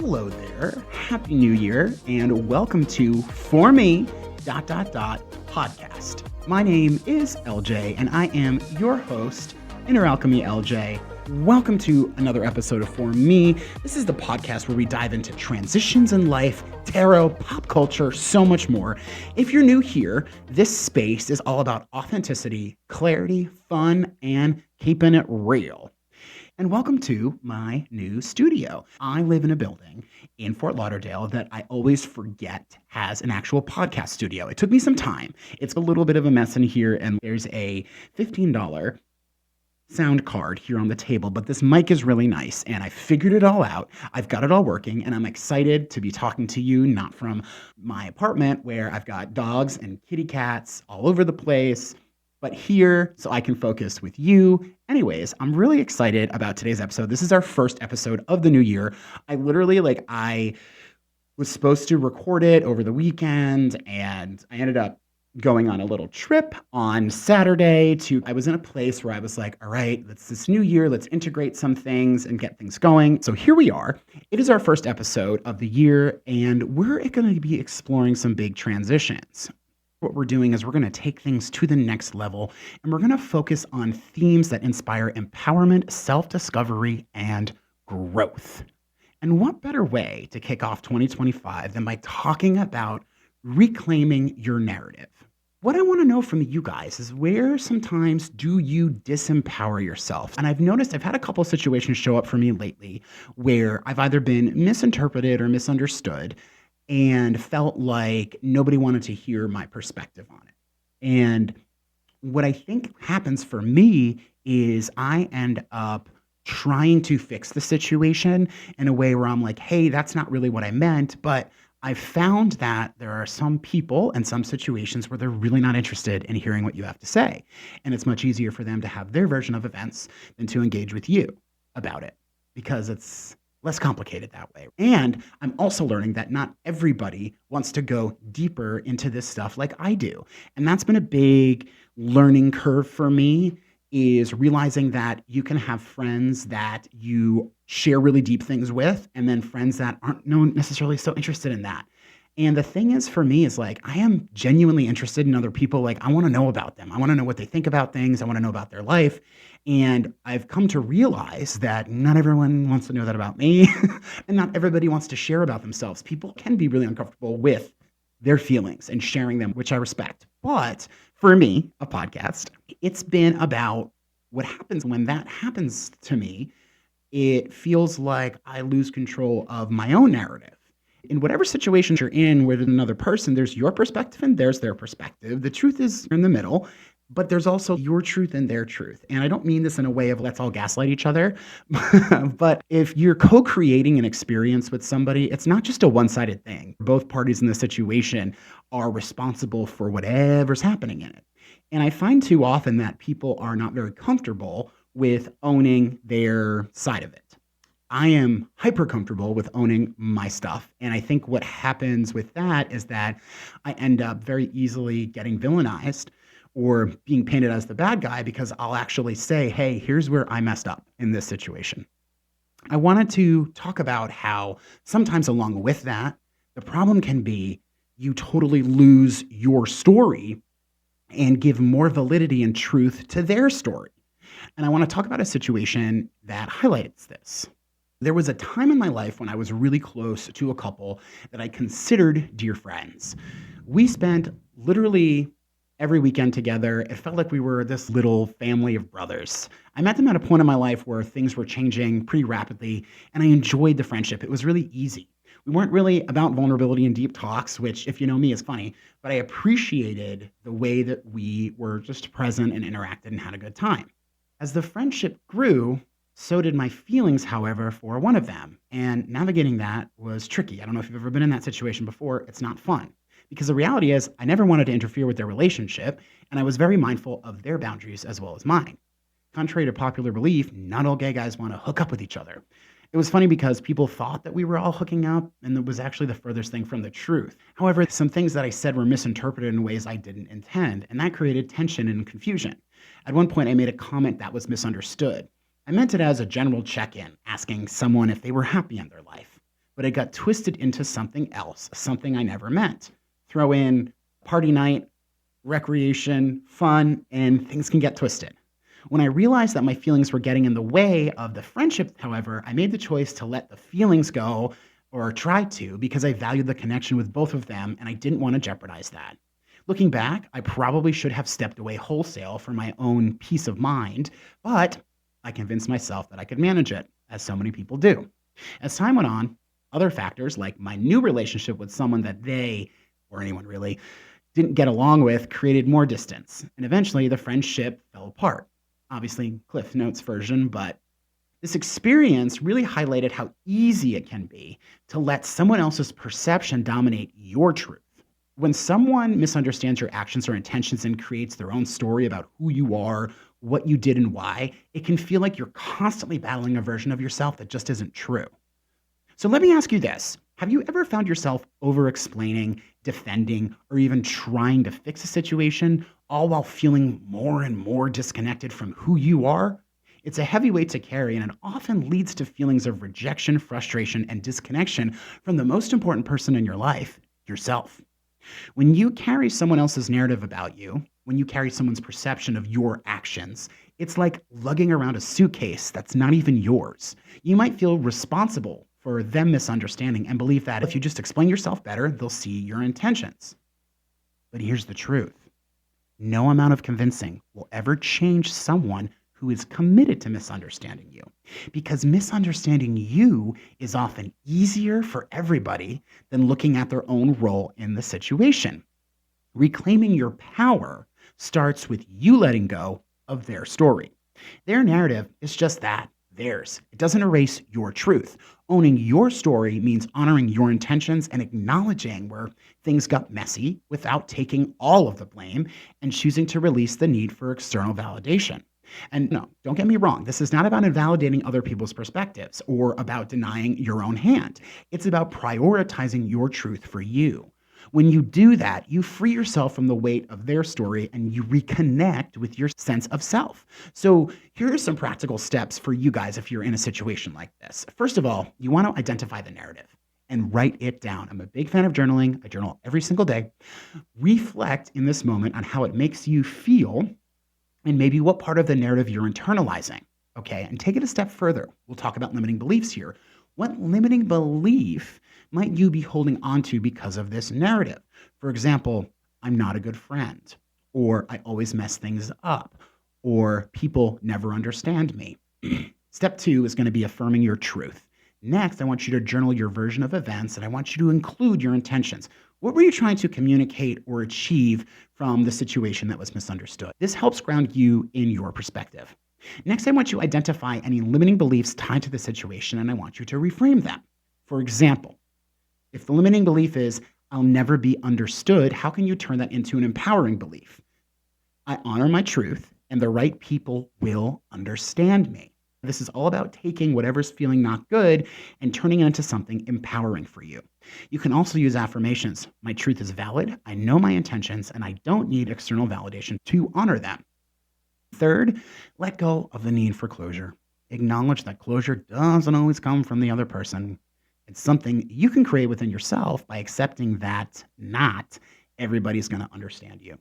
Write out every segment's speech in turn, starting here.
Hello there. Happy New Year and welcome to For Me podcast. My name is LJ and I am your host, Inner Alchemy LJ. Welcome to another episode of For Me. This is the podcast where we dive into transitions in life, tarot, pop culture, so much more. If you're new here, this space is all about authenticity, clarity, fun, and keeping it real. And welcome to my new studio. I live in a building in Fort Lauderdale that I always forget has an actual podcast studio. It took me some time. It's a little bit of a mess in here, and there's a $15 sound card here on the table, but this mic is really nice, and I figured it all out. I've got it all working, and I'm excited to be talking to you, not from my apartment where I've got dogs and kitty cats all over the place, but here so I can focus with you. Anyways, I'm really excited about today's episode. This is our first episode of the new year. I was supposed to record it over the weekend, and I ended up going on a little trip on Saturday I was in a place where I was like, all right, this new year, let's integrate some things and get things going. So here we are. It is our first episode of the year, and we're going to be exploring some big transitions. What we're doing is we're going to take things to the next level, and we're going to focus on themes that inspire empowerment, self-discovery, and growth. And what better way to kick off 2025 than by talking about reclaiming your narrative? What I want to know from you guys is, where sometimes do you disempower yourself? And I've noticed I've had a couple of situations show up for me lately where I've either been misinterpreted or misunderstood and felt like nobody wanted to hear my perspective on it. And what I think happens for me is I end up trying to fix the situation in a way where I'm like, hey, that's not really what I meant. But I've found that there are some people and some situations where they're really not interested in hearing what you have to say. And it's much easier for them to have their version of events than to engage with you about it, because it's less complicated that way. And I'm also learning that not everybody wants to go deeper into this stuff like I do. And that's been a big learning curve for me, is realizing that you can have friends that you share really deep things with, and then friends that aren't necessarily so interested in that. And the thing is, for me, is like, I am genuinely interested in other people. Like, I want to know about them. I want to know what they think about things. I want to know about their life. And I've come to realize that not everyone wants to know that about me, and not everybody wants to share about themselves. People can be really uncomfortable with their feelings and sharing them, which I respect. But for me, a podcast, it's been about what happens when that happens to me. It feels like I lose control of my own narrative. In whatever situation you're in with another person, there's your perspective and there's their perspective. The truth is in the middle, but there's also your truth and their truth. And I don't mean this in a way of let's all gaslight each other, but if you're co-creating an experience with somebody, it's not just a one-sided thing. Both parties in the situation are responsible for whatever's happening in it. And I find too often that people are not very comfortable with owning their side of it. I am hyper comfortable with owning my stuff. And I think what happens with that is that I end up very easily getting villainized or being painted as the bad guy, because I'll actually say, hey, here's where I messed up in this situation. I wanted to talk about how sometimes along with that, the problem can be you totally lose your story and give more validity and truth to their story. And I want to talk about a situation that highlights this. There was a time in my life when I was really close to a couple that I considered dear friends. We spent literally every weekend together. It felt like we were this little family of brothers. I met them at a point in my life where things were changing pretty rapidly, and I enjoyed the friendship. It was really easy. We weren't really about vulnerability and deep talks, which, if you know me, is funny, but I appreciated the way that we were just present and interacted and had a good time. As the friendship grew, so did my feelings, however, for one of them. And navigating that was tricky. I don't know if you've ever been in that situation before. It's not fun. Because the reality is, I never wanted to interfere with their relationship, and I was very mindful of their boundaries as well as mine. Contrary to popular belief, not all gay guys want to hook up with each other. It was funny because people thought that we were all hooking up, and it was actually the furthest thing from the truth. However, some things that I said were misinterpreted in ways I didn't intend, and that created tension and confusion. At one point, I made a comment that was misunderstood. I meant it as a general check-in, asking someone if they were happy in their life. but it got twisted into something else, something I never meant. Throw in party night, recreation, fun, and things can get twisted. When I realized that my feelings were getting in the way of the friendship, however, I made the choice to let the feelings go or try to because I valued the connection with both of them and I didn't want to jeopardize that. Looking back, I probably should have stepped away wholesale for my own peace of mind, but I convinced myself that I could manage it, as so many people do. As time went on, other factors like my new relationship with someone that they, or anyone really, didn't get along with created more distance, and eventually the friendship fell apart. Obviously, Cliff Notes version, but this experience really highlighted how easy it can be to let someone else's perception dominate your truth. When someone misunderstands your actions or intentions and creates their own story about who you are, what you did, and why, it can feel like you're constantly battling a version of yourself that just isn't true. So let me ask you this. Have you ever found yourself over explaining, defending, or even trying to fix a situation, all while feeling more and more disconnected from who you are? It's a heavy weight to carry, and it often leads to feelings of rejection, frustration, and disconnection from the most important person in your life, yourself. When you carry someone else's narrative about you, when you carry someone's perception of your actions, it's like lugging around a suitcase that's not even yours. You might feel responsible for them misunderstanding and believe that if you just explain yourself better, they'll see your intentions. But here's the truth. No amount of convincing will ever change someone who is committed to misunderstanding you. Because misunderstanding you is often easier for everybody than looking at their own role in the situation. Reclaiming your power starts with you letting go of their story. Their narrative is just that, theirs. It doesn't erase your truth. Owning your story means honoring your intentions and acknowledging where things got messy without taking all of the blame and choosing to release the need for external validation. And no, don't get me wrong. This is not about invalidating other people's perspectives or about denying your own hand. It's about prioritizing your truth for you. When you do that, you free yourself from the weight of their story and you reconnect with your sense of self. So, here are some practical steps for you guys if you're in a situation like this. First of all, you want to identify the narrative and write it down. I'm a big fan of journaling. I journal every single day. Reflect in this moment on how it makes you feel and maybe what part of the narrative you're internalizing. Okay, and take it a step further. We'll talk about limiting beliefs here. What limiting belief might you be holding onto because of this narrative? For example, I'm not a good friend, or I always mess things up, or people never understand me. Step two is going to be affirming your truth. Next, I want you to journal your version of events and I want you to include your intentions. What were you trying to communicate or achieve from the situation that was misunderstood? This helps ground you in your perspective. Next, I want you to identify any limiting beliefs tied to the situation and I want you to reframe them. For example, if the limiting belief is, I'll never be understood, how can you turn that into an empowering belief? I honor my truth and the right people will understand me. This is all about taking whatever's feeling not good and turning it into something empowering for you. You can also use affirmations. My truth is valid, I know my intentions, and I don't need external validation to honor them. Third, let go of the need for closure. Acknowledge that closure doesn't always come from the other person. It's something you can create within yourself by accepting that not everybody's going to understand you.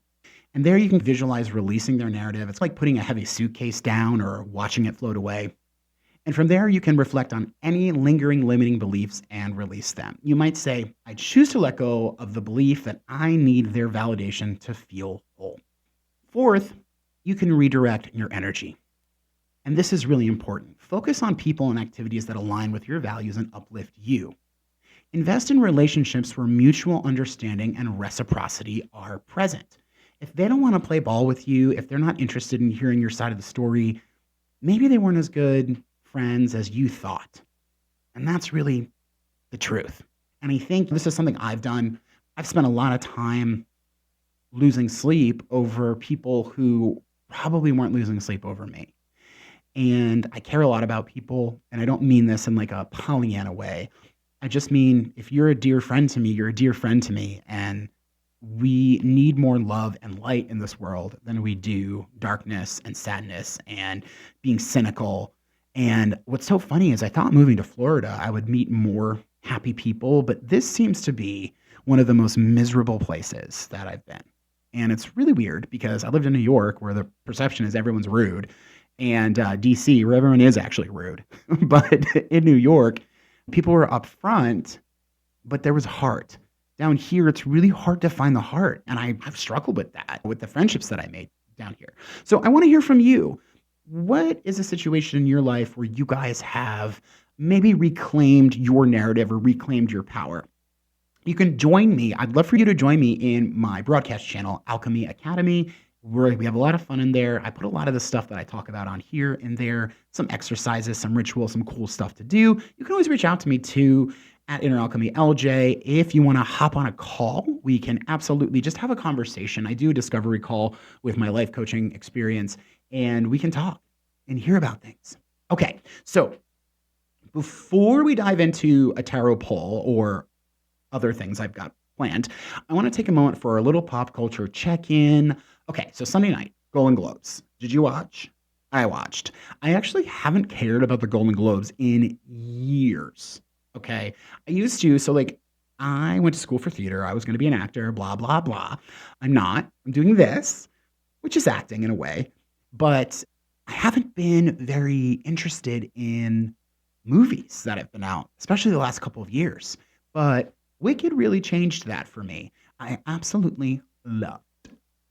And there you can visualize releasing their narrative. It's like putting a heavy suitcase down or watching it float away. And from there, you can reflect on any lingering limiting beliefs and release them. You might say, I choose to let go of the belief that I need their validation to feel whole. Fourth, you can redirect your energy. And this is really important. Focus on people and activities that align with your values and uplift you. Invest in relationships where mutual understanding and reciprocity are present. If they don't want to play ball with you, if they're not interested in hearing your side of the story, maybe they weren't as good friends as you thought. And that's really the truth. And I think this is something I've done. I've spent a lot of time losing sleep over people who probably weren't losing sleep over me. And I care a lot about people, and I don't mean this in like a Pollyanna way. I just mean if you're a dear friend to me, you're a dear friend to me, and we need more love and light in this world than we do darkness and sadness and being cynical. And what's so funny is I thought moving to Florida, I would meet more happy people, but this seems to be one of the most miserable places that I've been. And it's really weird because I lived in New York where the perception is everyone's rude, and DC where everyone is actually rude. But in New York, people were upfront, but there was heart. Down here, it's really hard to find the heart. And I've struggled with that, with the friendships that I made down here. So I want to hear from you. What is a situation in your life where you guys have maybe reclaimed your narrative or reclaimed your power? You can join me. I'd love for you to join me in my broadcast channel, Alchemy Academy, where we have a lot of fun in there. I put a lot of the stuff that I talk about on here in there, some exercises, some rituals, some cool stuff to do. You can always reach out to me too at Inner Alchemy LJ. If you want to hop on a call, we can absolutely just have a conversation. I do a discovery call with my life coaching experience, and we can talk and hear about things. Okay, so before we dive into a tarot poll or other things I've got planned, I want to take a moment for a little pop culture check-in. Okay, so Sunday night, Golden Globes. Did you watch? I watched. I actually haven't cared about the Golden Globes in years. Okay. I used to, so like I went to school for theater. I was going to be an actor, blah, blah, blah. I'm not. I'm doing this, which is acting in a way, but I haven't been very interested in movies that have been out, especially the last couple of years. But Wicked really changed that for me. I absolutely loved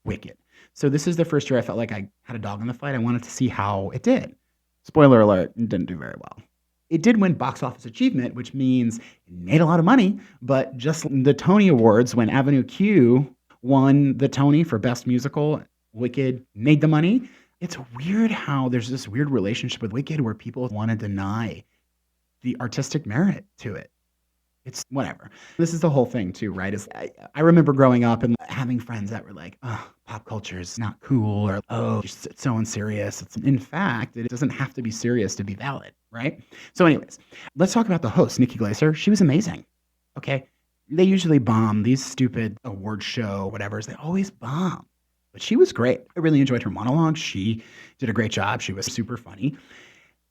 Wicked. So this is the first year I felt like I had a dog in the fight. I wanted to see how it did. Spoiler alert, it didn't do very well. It did win box office achievement, which means it made a lot of money, but just the Tony Awards, when Avenue Q won the Tony for Best Musical, Wicked made the money. It's weird how there's this weird relationship with Wicked where people want to deny the artistic merit to it. It's whatever. This is the whole thing too, right? I remember growing up and having friends that were like, oh, pop culture is not cool, or oh, it's so unserious. In fact, it doesn't have to be serious to be valid, right? So anyways, let's talk about the host, Nikki Glaser. She was amazing. Okay. They usually bomb these stupid award show, whatevers. They always bomb. But she was great. I really enjoyed her monologue. She did a great job. She was super funny.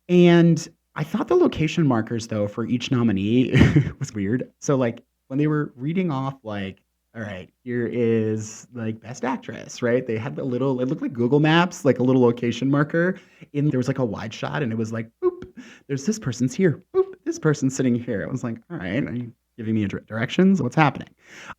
And I thought the location markers, though, for each nominee was weird. So, like, when they were reading off, like, all right, here is, like, Best Actress, right? They had the little, it looked like Google Maps, like a little location marker. There was, like, a wide shot, and it was like, boop, there's this person's here. Boop, this person's sitting here. I was like, all right, are you giving me directions? What's happening?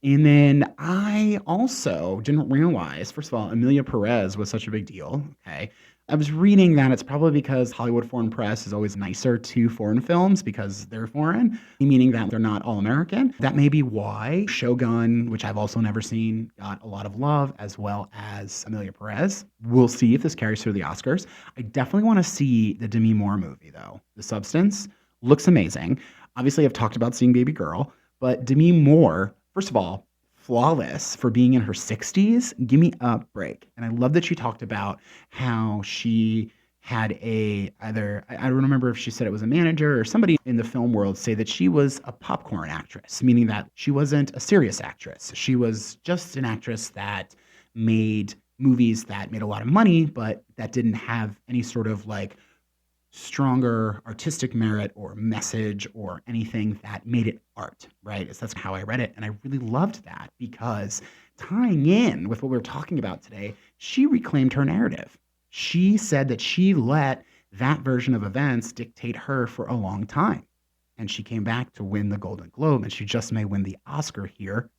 And then I also didn't realize, first of all, Amelia Perez was such a big deal, okay? I was reading that it's probably because Hollywood Foreign Press is always nicer to foreign films because they're foreign, meaning that they're not all American. That may be why Shogun, which I've also never seen, got a lot of love, as well as Amelia Perez. We'll see if this carries through the Oscars. I definitely want to see the Demi Moore movie, though. The Substance looks amazing. Obviously, I've talked about seeing Baby Girl, but Demi Moore, first of all, flawless for being in her 60s. Give me a break. And I love that she talked about how she had I don't remember if she said it was a manager or somebody in the film world say that she was a popcorn actress, meaning that she wasn't a serious actress. She was just an actress that made movies that made a lot of money, but that didn't have any sort of like stronger artistic merit or message or anything that made it art, right? That's how I read it. And I really loved that because tying in with what we were talking about today, she reclaimed her narrative. She said that she let that version of events dictate her for a long time. And she came back to win the Golden Globe, and she just may win the Oscar here.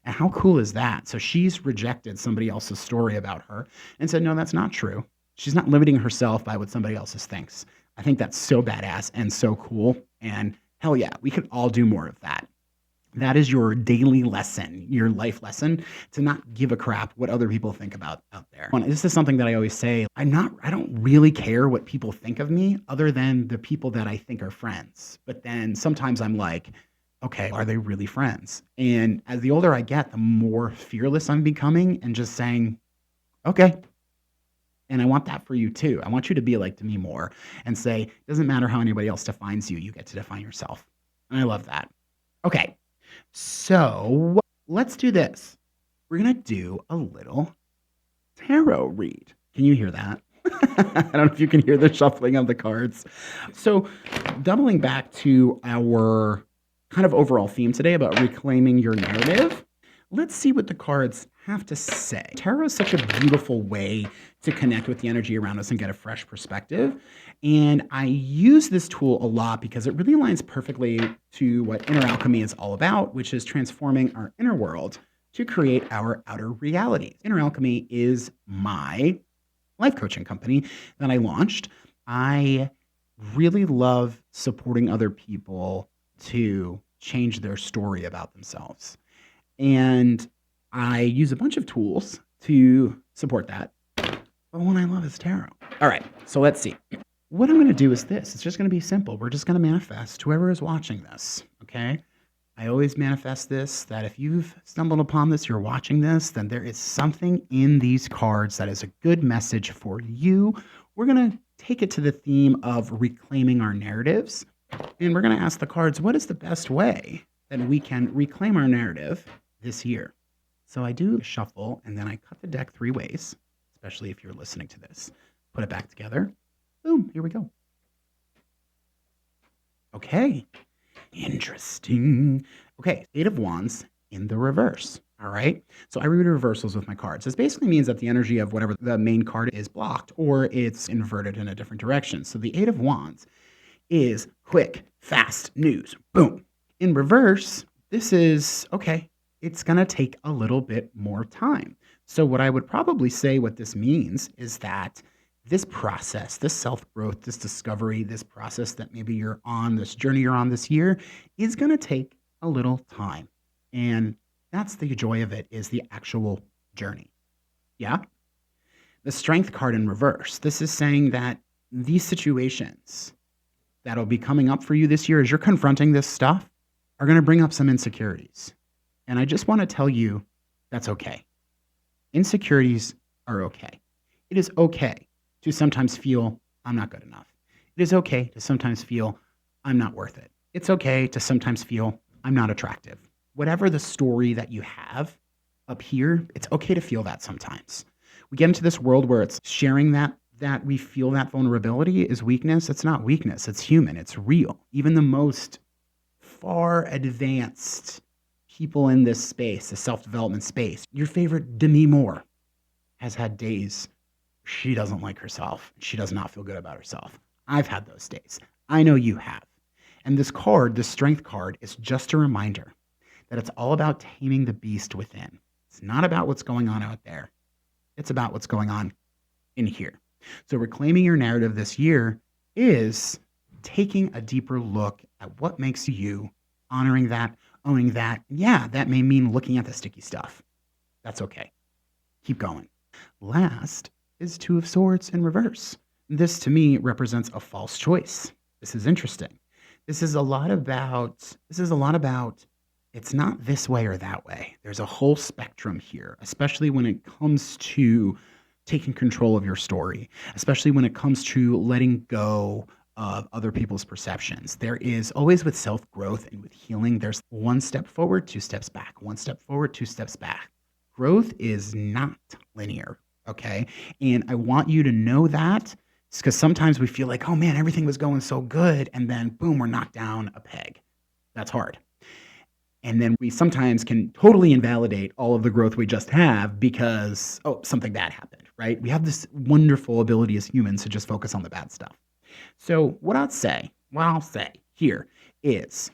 And how cool is that? So she's rejected somebody else's story about her and said, no, that's not true. She's not limiting herself by what somebody else thinks. I think that's so badass and so cool. And hell yeah, we could all do more of that. That is your daily lesson, your life lesson, to not give a crap what other people think about out there. And this is something that I always say. I don't really care what people think of me other than the people that I think are friends. But then sometimes I'm like, okay, are they really friends? And as the older I get, the more fearless I'm becoming and just saying, okay. And I want that for you too. I want you to be like Demi Moore and say, it doesn't matter how anybody else defines you, you get to define yourself. And I love that. Okay, so let's do this. We're going to do a little tarot read. Can you hear that? I don't know if you can hear the shuffling of the cards. So doubling back to our kind of overall theme today about reclaiming your narrative. Let's see what the cards have to say. Tarot is such a beautiful way to connect with the energy around us and get a fresh perspective. And I use this tool a lot because it really aligns perfectly to what inner alchemy is all about, which is transforming our inner world to create our outer reality. Inner alchemy is my life coaching company that I launched. I really love supporting other people to change their story about themselves. And I use a bunch of tools to support that. But one I love is tarot. All right, so let's see. What I'm going to do is this. It's just going to be simple. We're just going to manifest whoever is watching this, okay? I always manifest this, that if you've stumbled upon this, you're watching this, then there is something in these cards that is a good message for you. We're going to take it to the theme of reclaiming our narratives. And we're going to ask the cards, what is the best way that we can reclaim our narrative this year? So I do a shuffle, and then I cut the deck 3 ways, especially if you're listening to this. Put it back together. Boom, here we go. Okay, interesting. Okay, 8 of Wands in the reverse. All right, so I read reversals with my cards. This basically means that the energy of whatever the main card is blocked or it's inverted in a different direction. So the 8 of Wands is quick, fast news. Boom. In reverse, this is, okay, it's going to take a little bit more time. So what I would probably say what this means is that this process, this self-growth, this discovery, this process that maybe you're on, this journey you're on this year is going to take a little time. And that's the joy of it, is the actual journey. Yeah? The Strength card in reverse. This is saying that these situations that'll be coming up for you this year as you're confronting this stuff are going to bring up some insecurities. And I just want to tell you that's okay. Insecurities are okay. It is okay to sometimes feel I'm not good enough. It is okay to sometimes feel I'm not worth it. It's okay to sometimes feel I'm not attractive. Whatever the story that you have up here, it's okay to feel that sometimes. We get into this world where it's sharing that we feel that vulnerability is weakness. It's not weakness. It's human. It's real. Even the most far advanced people in this space, the self-development space, your favorite Demi Moore has had days she doesn't like herself. She does not feel good about herself. I've had those days. I know you have. And this card, the Strength card, is just a reminder that it's all about taming the beast within. It's not about what's going on out there. It's about what's going on in here. So reclaiming your narrative this year is taking a deeper look at what makes you, honoring that, owning that. Yeah, that may mean looking at the sticky stuff. That's okay. Keep going. Last is 2 of Swords in reverse. This to me represents a false choice. This is interesting. This is a lot about it's not this way or that way. There's a whole spectrum here, especially when it comes to taking control of your story, especially when it comes to letting go of other people's perceptions. There is always, with self-growth and with healing, there's 1 step forward, 2 steps back, 1 step forward, 2 steps back. Growth is not linear, okay? And I want you to know that, because sometimes we feel like, oh man, everything was going so good, and then boom, we're knocked down a peg. That's hard. And then we sometimes can totally invalidate all of the growth we just have because, oh, something bad happened, right? We have this wonderful ability as humans to just focus on the bad stuff. So what I'll say here is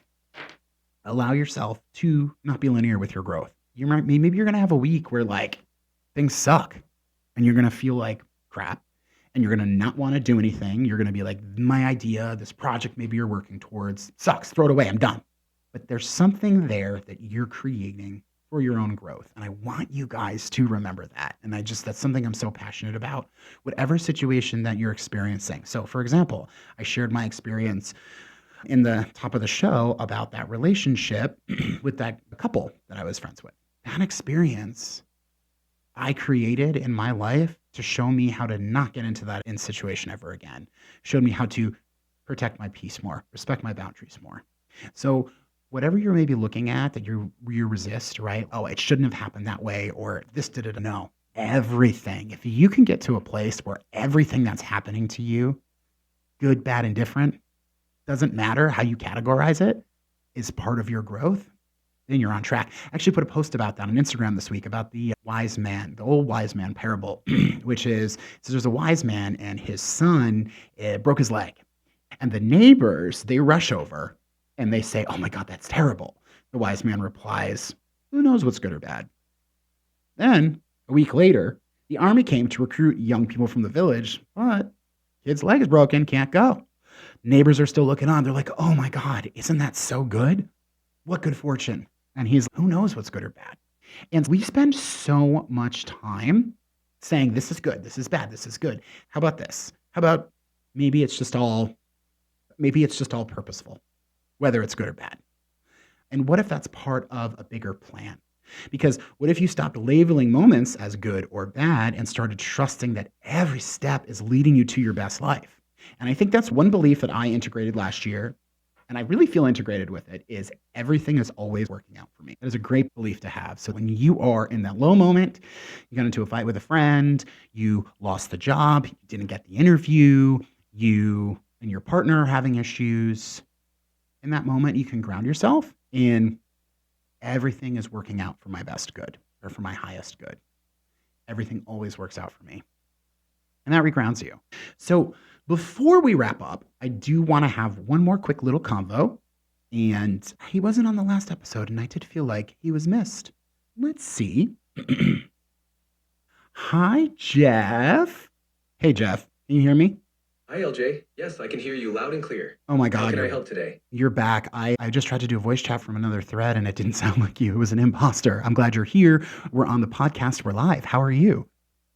allow yourself to not be linear with your growth. Maybe you're going to have a week where like things suck and you're going to feel like crap and you're going to not want to do anything. You're going to be like, my idea, this project maybe you're working towards sucks. Throw it away. I'm done. But there's something there that you're creating for your own growth. And I want you guys to remember that. And that's something I'm so passionate about, whatever situation that you're experiencing. So for example, I shared my experience in the top of the show about that relationship with that couple that I was friends with. That experience I created in my life to show me how to not get into that situation ever again. Showed me how to protect my peace more, respect my boundaries more. So whatever you're maybe looking at that you resist, right? Oh, it shouldn't have happened that way, or this did it. No, everything. If you can get to a place where everything that's happening to you, good, bad, and different, doesn't matter how you categorize it, is part of your growth, then you're on track. I actually put a post about that on Instagram this week about the wise man, the old wise man parable, which is so there's a wise man and his son broke his leg. And the neighbors, they rush over and they say, "Oh my God, that's terrible." The wise man replies, "Who knows what's good or bad?" Then, a week later, the army came to recruit young people from the village, but kid's leg is broken, can't go. Neighbors are still looking on. They're like, "Oh my God, isn't that so good? What good fortune?" And he's, "Who knows what's good or bad?" And we spend so much time saying, "This is good, this is bad, this is good. How about this? How about maybe it's just all maybe it's just all purposeful, whether it's good or bad." And what if that's part of a bigger plan? Because what if you stopped labeling moments as good or bad and started trusting that every step is leading you to your best life? And I think that's one belief that I integrated last year, and I really feel integrated with it, is everything is always working out for me. That is a great belief to have. So when you are in that low moment, you got into a fight with a friend, you lost the job, you didn't get the interview, you and your partner are having issues, in that moment, you can ground yourself in everything is working out for my best good or for my highest good. Everything always works out for me. And that regrounds you. So before we wrap up, I do want to have one more quick little convo. And he wasn't on the last episode, and I did feel like he was missed. Let's see. Hi, Jeff. Hey, Jeff. Can you hear me? Hi, LJ. Yes, I can hear you loud and clear. Oh my How God, can I you're help today? you're back. I just tried to do a voice chat from another thread and it didn't sound like you. It was an imposter. I'm glad you're here. We're on the podcast. We're live. How are you?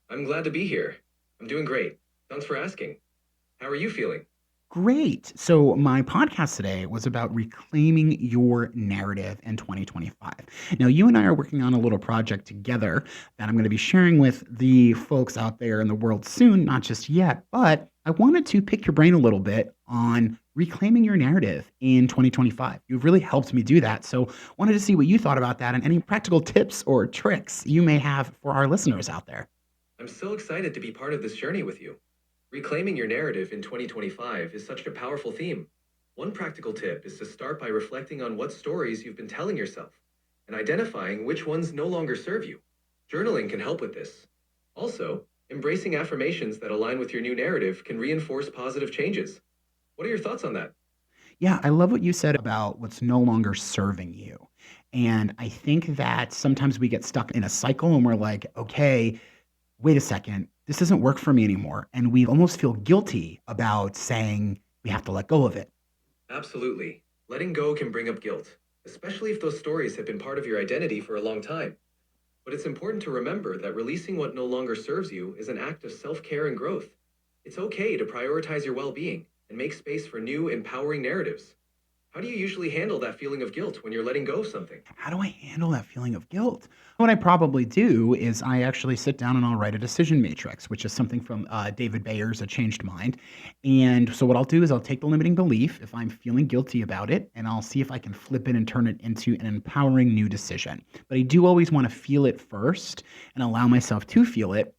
I'm glad to be here. I'm doing great. Thanks for asking. How are you feeling? Great. So my podcast today was about reclaiming your narrative in 2025. Now, you and I are working on a little project together that I'm going to be sharing with the folks out there in the world soon, not just yet, but I wanted to pick your brain a little bit on reclaiming your narrative in 2025. You've really helped me do that. So wanted to see what you thought about that and any practical tips or tricks you may have for our listeners out there. I'm so excited to be part of this journey with you. Reclaiming your narrative in 2025 is such a powerful theme. One practical tip is to start by reflecting on what stories you've been telling yourself and identifying which ones no longer serve you. Journaling can help with this. Also, embracing affirmations that align with your new narrative can reinforce positive changes. What are your thoughts on that? Yeah, I love what you said about what's no longer serving you. And I think that sometimes we get stuck in a cycle and we're like, okay, wait a second, this doesn't work for me anymore. And we almost feel guilty about saying we have to let go of it. Absolutely. Letting go can bring up guilt, especially if those stories have been part of your identity for a long time. But it's important to remember that releasing what no longer serves you is an act of self care and growth. It's okay to prioritize your well being and make space for new, empowering narratives. How do you usually handle that feeling of guilt when you're letting go of something? How do I handle that feeling of guilt? What I probably do is I actually sit down and I'll write a decision matrix, which is something from David Bayer's A Changed Mind. And so what I'll do is I'll take the limiting belief if I'm feeling guilty about it, and I'll see if I can flip it and turn it into an empowering new decision. But I do always want to feel it first and allow myself to feel it.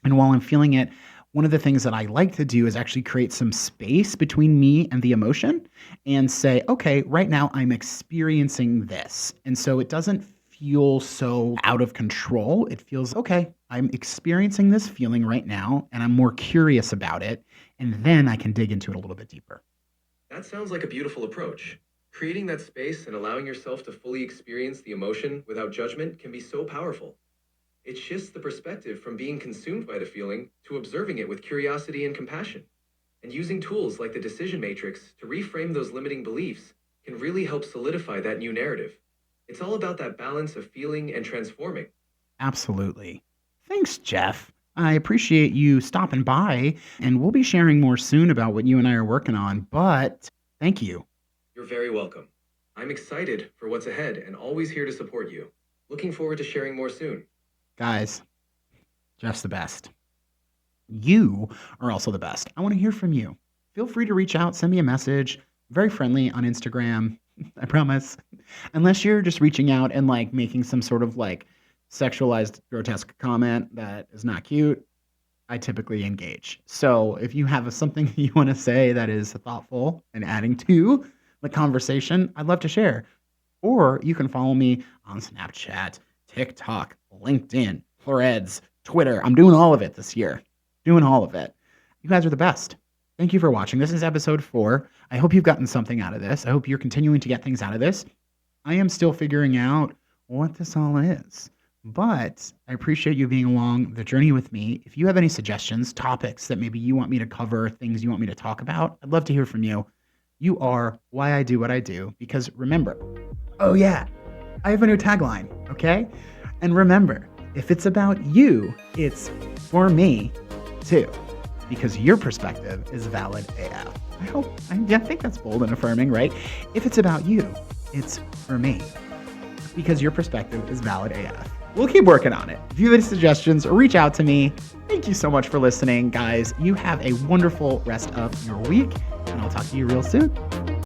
And while I'm feeling it, one of the things that I like to do is actually create some space between me and the emotion and say, okay, right now I'm experiencing this. And so it doesn't feel so out of control. It feels, okay, I'm experiencing this feeling right now and I'm more curious about it. And then I can dig into it a little bit deeper. That sounds like a beautiful approach. Creating that space and allowing yourself to fully experience the emotion without judgment can be so powerful. It shifts the perspective from being consumed by the feeling to observing it with curiosity and compassion. And using tools like the decision matrix to reframe those limiting beliefs can really help solidify that new narrative. It's all about that balance of feeling and transforming. Absolutely. Thanks, Jeff. I appreciate you stopping by, and we'll be sharing more soon about what you and I are working on. But thank you. You're very welcome. I'm excited for what's ahead and always here to support you. Looking forward to sharing more soon. Guys, Jeff's the best. You are also the best. I want to hear from you. Feel free to reach out, send me a message. Very friendly on Instagram, I promise. Unless you're just reaching out and like making some sort of like sexualized, grotesque comment that is not cute, I typically engage. So if you have something you want to say that is thoughtful and adding to the conversation, I'd love to share. Or you can follow me on Snapchat, TikTok, LinkedIn, Threads, Twitter. I'm doing all of it this year. Doing all of it. You guys are the best. Thank you for watching. This is episode 4. I hope you've gotten something out of this. I hope you're continuing to get things out of this. I am still figuring out what this all is, but I appreciate you being along the journey with me. If you have any suggestions, topics that maybe you want me to cover, things you want me to talk about, I'd love to hear from you. You are why I do what I do, because remember, oh yeah, I have a new tagline, okay? And remember, if it's about you, it's for me too, because your perspective is valid AF. I think that's bold and affirming, right? If it's about you, it's for me, because your perspective is valid AF. We'll keep working on it. If you have any suggestions, reach out to me. Thank you so much for listening, guys. You have a wonderful rest of your week, and I'll talk to you real soon.